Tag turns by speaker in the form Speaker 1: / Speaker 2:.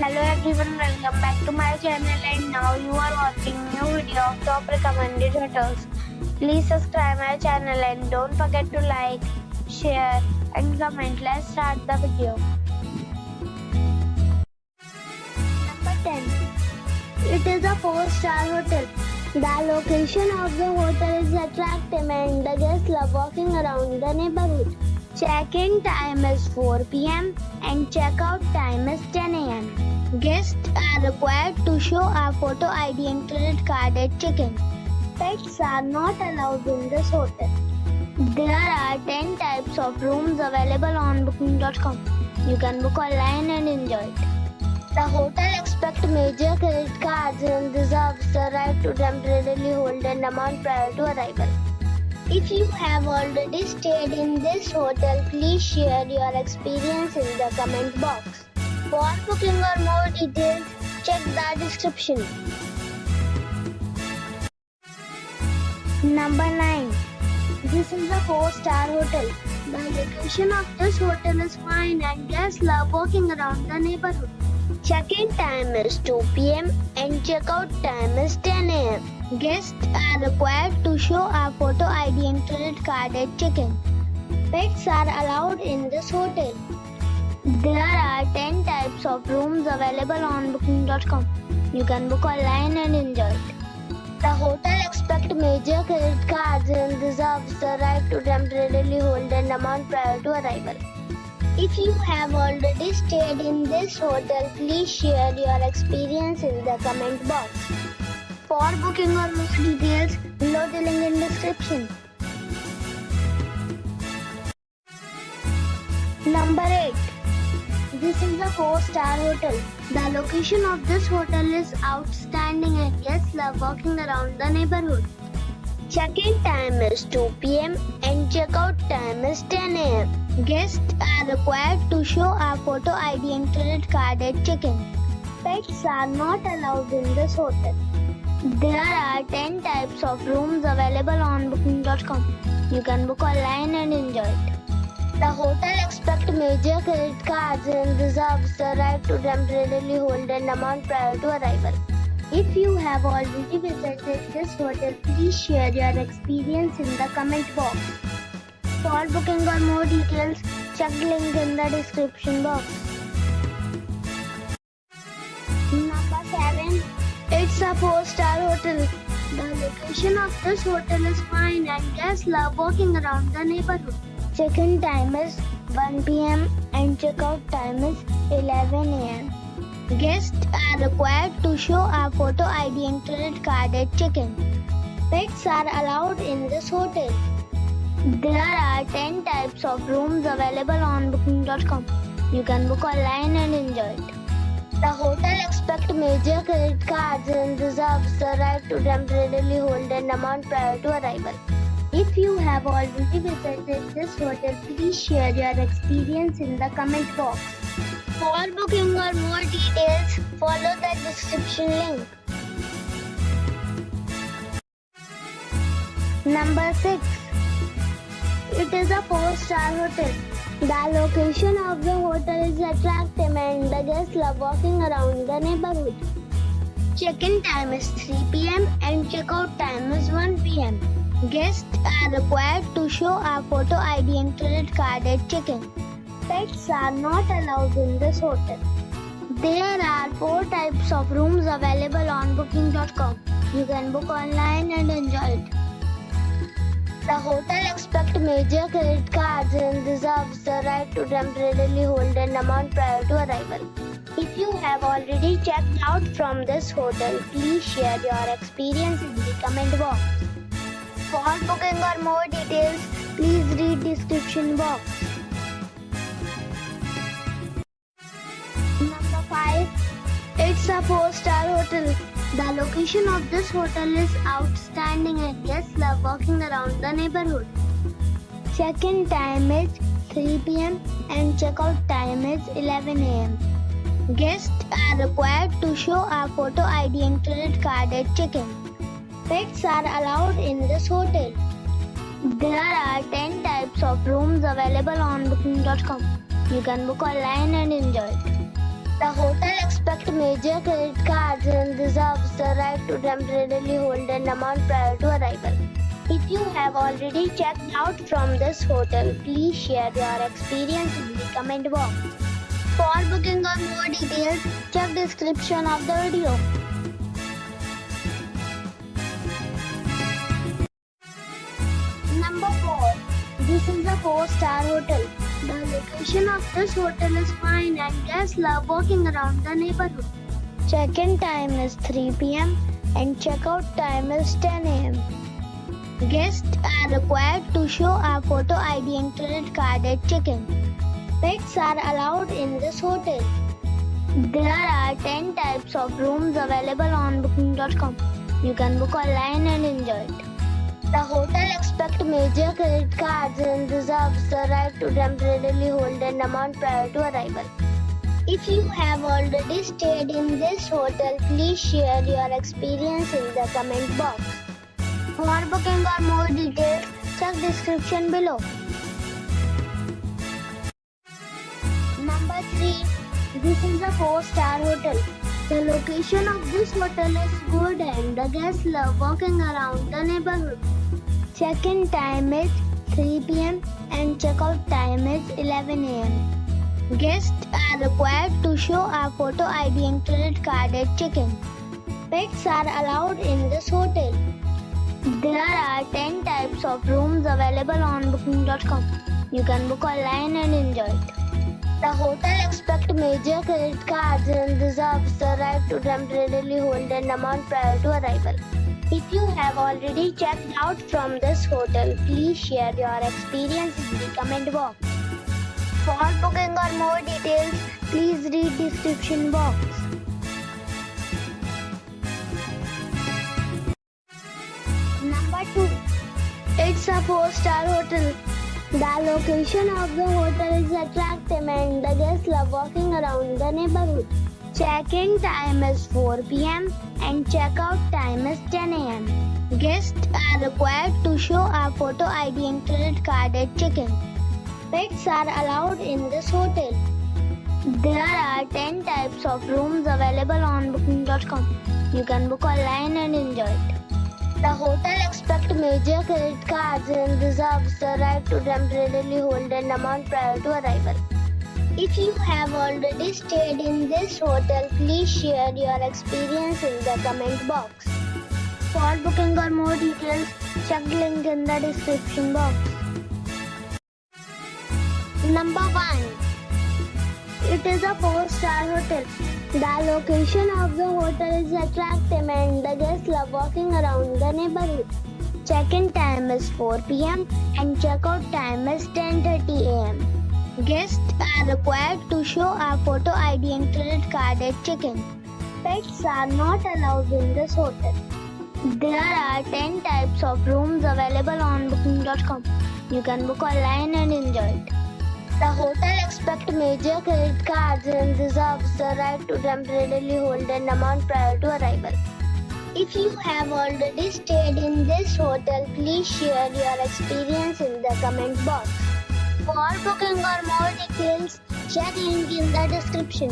Speaker 1: Hello everyone, welcome back to my channel, and now you are watching new video of top recommended hotels. Please subscribe my channel and don't forget to like, share and comment. Let's start the video. Number 10. It is a 4-star hotel. The location of the hotel is attractive and the guests love walking around the neighborhood. Check-in time is 4 p.m. and check-out time is 10 a.m. Guests are required to show a photo ID and credit card at check-in. Pets are not allowed in this hotel. There are 10 types of rooms available on booking.com. You can book online and enjoy it. The hotel expects major credit cards and reserves the right to temporarily hold an amount prior to arrival. If you have already stayed in this hotel, please share your experience in the comment box. For booking or more details, check the description. Number 9. This is a 4-star hotel. The location of this hotel is fine and guests love walking around the neighborhood. Check-in time is 2 p.m. and check-out time is 10 a.m. Guests are required to show a photo ID and credit card at check-in. Pets are allowed in this hotel. There are 10 types of rooms available on booking.com. You can book online and enjoy it. The hotel expects major credit cards and reserves the right to temporarily hold an amount prior to arrival. If you have already stayed in this hotel, please share your experience in the comment box. For booking or more details, below the link in description. Number 8. This is a 4-star hotel. The location of this hotel is outstanding and guests love walking around the neighborhood. Check-in time is 2 p.m. and check-out time is 10 a.m. Guests are required to show a photo ID and credit card at check-in. Pets are not allowed in this hotel. There are 10 types of rooms available on booking.com. You can book online and enjoy it. The hotel expects major credit cards and reserves the right to temporarily hold an amount prior to arrival. If you have already visited this hotel, please share your experience in the comment box. For booking or more details, check the link in the description box. Number 7. It's a 4-star hotel. The location of this hotel is fine and guests love walking around the neighborhood. Check-in time is 1 p.m. and check-out time is 11 a.m. Guests are required to show a photo ID and credit card at check-in. Pets are allowed in this hotel. There are 10 types of rooms available on booking.com. You can book online and enjoy it. The hotel expects major credit cards and reserves the right to temporarily hold an amount prior to arrival. If you have already visited this hotel, please share your experience in the comment box. For booking or more details, follow the description link. Number 6. It is a 4-star hotel. The location of the hotel is attractive and the guests love walking around the neighborhood. Check-in time is 3 p.m. and check-out time is 1 p.m. Guests are required to show a photo ID and credit card at check-in. Pets are not allowed in this hotel. There are 4 types of rooms available on booking.com. You can book online and enjoy it. The hotel expects major credit cards and reserves the right to temporarily hold an amount prior to arrival. If you have already checked out from this hotel, please share your experience in the comment box. For booking or more details, please read description box. Number 5. It's a 4-star hotel. The location of this hotel is outstanding and guests love walking around the neighborhood. Check-in time is 3 p.m. and check-out time is 11 a.m. Guests are required to show a photo ID and credit card at check-in. Pets are allowed in this hotel. There are 10 types of rooms available on booking.com. You can book online and enjoy it. The hotel expects expect major credit cards and reserves the right to temporarily hold an amount prior to arrival. If you have already checked out from this hotel, please share your experience in the comment box. For booking or more details, check description of the video. Number 4. This is a 4-star hotel. The location of this hotel is fine and guests love walking around the neighborhood. Check-in time is 3 p.m. and check-out time is 10 a.m. Guests are required to show a photo ID and credit card at check-in. Pets are allowed in this hotel. There are 10 types of rooms available on booking.com. You can book online and enjoy it. The hotel expects major credit cards and reserves the right to temporarily hold an amount prior to arrival. If you have already stayed in this hotel, please share your experience in the comment box. For booking or more details, check description below. Number 3. This is a 4-star hotel. The location of this hotel is good and the guests love walking around the neighborhood. Check-in time is 3 p.m. and check-out time is 11 a.m. Guests are required to show a photo ID and credit card at check-in. Pets are allowed in this hotel. There are 10 types of rooms available on booking.com. You can book online and enjoy it. The hotel expects major credit cards and reserves the right to temporarily hold an amount prior to arrival. If you have already checked out from this hotel, please share your experience in the comment box. For booking or more details, please read description box. Number 2. It's a 4-star hotel. The location of the hotel is attractive and the guests love walking around the neighborhood. Check-in time is 4 p.m. and check-out time is 10 a.m. Guests are required to show a photo ID and credit card at check-in. Pets are allowed in this hotel. There are 10 types of rooms available on booking.com. You can book online and enjoy it. The hotel expects major credit cards and reserves the right to temporarily hold an amount prior to arrival. If you have already stayed in this hotel, please share your experience in the comment box. For booking or more details, check the link in the description box. Number 1. It is a 4-star hotel. The location of the hotel is attractive and the guests love walking around the neighborhood. Check-in time is 4 p.m. and check-out time is 10:30 a.m. Guests are required to show a photo ID and credit card at check-in. Pets are not allowed in this hotel. There are 10 types of rooms available on booking.com. You can book online and enjoy it. The hotel expects major credit cards and reserves the right to temporarily hold an amount prior to arrival. If you have already stayed in this hotel, please share your experience in the comment box. For booking or more details, check link in the description.